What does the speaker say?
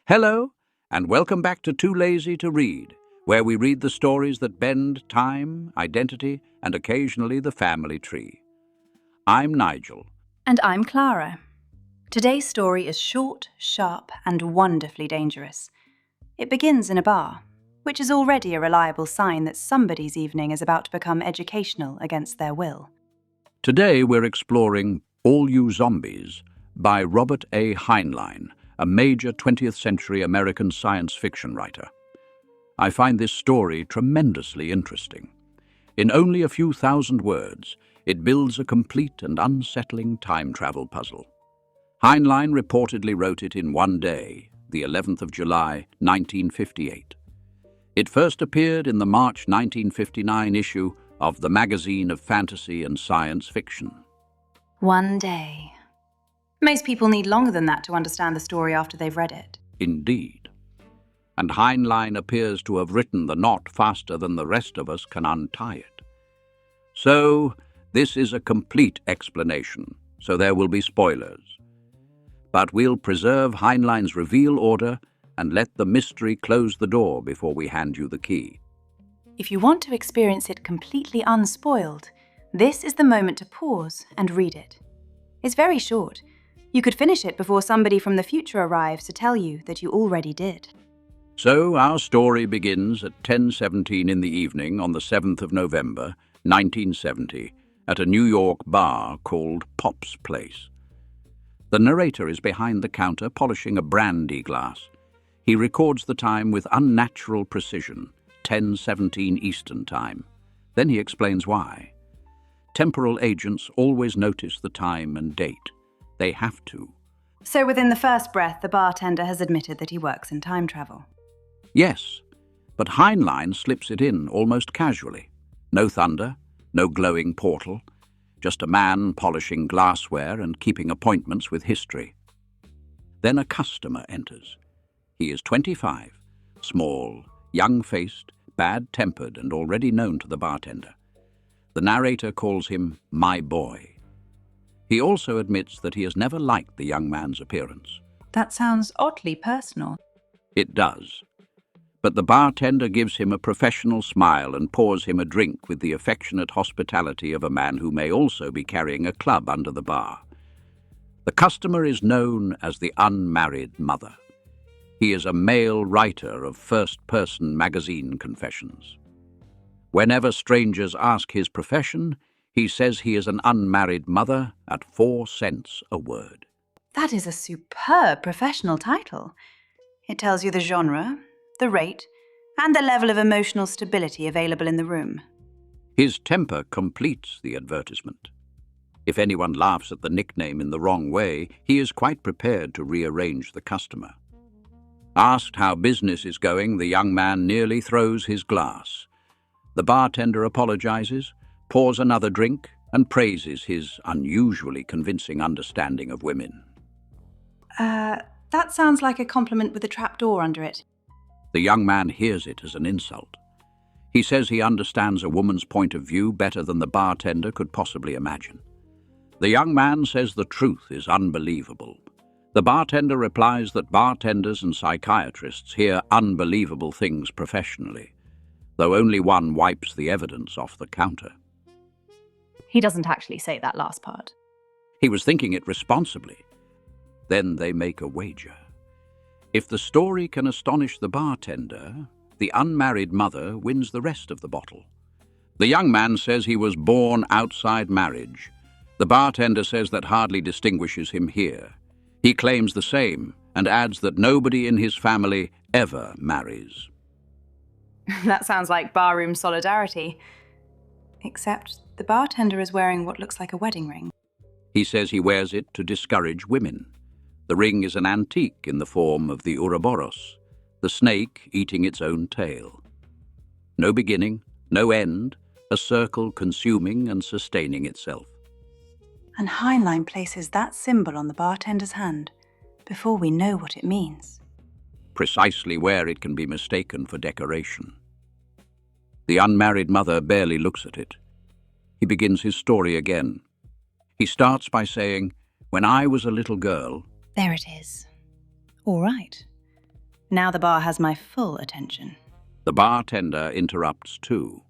Hello, and welcome back to Too Lazy to Read, where we read the stories that bend time, identity, and occasionally the family tree. I'm Nigel. And I'm Clara. Today's story is short, sharp, and wonderfully dangerous. It begins in a bar, which is already a reliable sign that somebody's evening is about to become educational against their will. Today we're exploring All You Zombies by Robert A. Heinlein, a major 20th century American science fiction writer. I find this story tremendously interesting. In only a few thousand words, it builds a complete and unsettling time travel puzzle. Heinlein reportedly wrote it in one day, the 11th of July, 1958. It first appeared in the March 1959 issue of the Magazine of Fantasy and Science Fiction. One day. Most people need longer than that to understand the story after they've read it. Indeed. And Heinlein appears to have written the knot faster than the rest of us can untie it. So, this is a complete explanation, so there will be spoilers. But we'll preserve Heinlein's reveal order and let the mystery close the door before we hand you the key. If you want to experience it completely unspoiled, this is the moment to pause and read it. It's very short. You could finish it before somebody from the future arrives to tell you that you already did. So our story begins at 10:17 in the evening on the 7th of November, 1970, at a New York bar called Pop's Place. The narrator is behind the counter polishing a brandy glass. He records the time with unnatural precision, 10:17 Eastern Time. Then he explains why. Temporal agents always notice the time and date. They have to. So within the first breath, the bartender has admitted that he works in time travel. Yes, but Heinlein slips it in almost casually. No thunder, no glowing portal, just a man polishing glassware and keeping appointments with history. Then a customer enters. He is 25, small, young-faced, bad-tempered, and already known to the bartender. The narrator calls him my boy. He also admits that he has never liked the young man's appearance. That sounds oddly personal. It does. But the bartender gives him a professional smile and pours him a drink with the affectionate hospitality of a man who may also be carrying a club under the bar. The customer is known as the unmarried mother. He is a male writer of first-person magazine confessions. Whenever strangers ask his profession, he says he is an unmarried mother at 4 cents a word. That is a superb professional title. It tells you the genre, the rate, and the level of emotional stability available in the room. His temper completes the advertisement. If anyone laughs at the nickname in the wrong way, he is quite prepared to rearrange the customer. Asked how business is going, the young man nearly throws his glass. The bartender apologizes, pours another drink, and praises his unusually convincing understanding of women. That sounds like a compliment with a trapdoor under it. The young man hears it as an insult. He says he understands a woman's point of view better than the bartender could possibly imagine. The young man says the truth is unbelievable. The bartender replies that bartenders and psychiatrists hear unbelievable things professionally, though only one wipes the evidence off the counter. He doesn't actually say that last part. He was thinking it responsibly. Then they make a wager. If the story can astonish the bartender, the unmarried mother wins the rest of the bottle. The young man says he was born outside marriage. The bartender says that hardly distinguishes him here. He claims the same and adds that nobody in his family ever marries. That sounds like barroom solidarity. Except the bartender is wearing what looks like a wedding ring. He says he wears it to discourage women. The ring is an antique in the form of the Ouroboros, the snake eating its own tail. No beginning, no end, a circle consuming and sustaining itself. And Heinlein places that symbol on the bartender's hand before we know what it means. Precisely where it can be mistaken for decoration. The unmarried mother barely looks at it. He begins his story again. He starts by saying, "When I was a little girl..." There it is. All right. Now the bar has my full attention. The bartender interrupts too.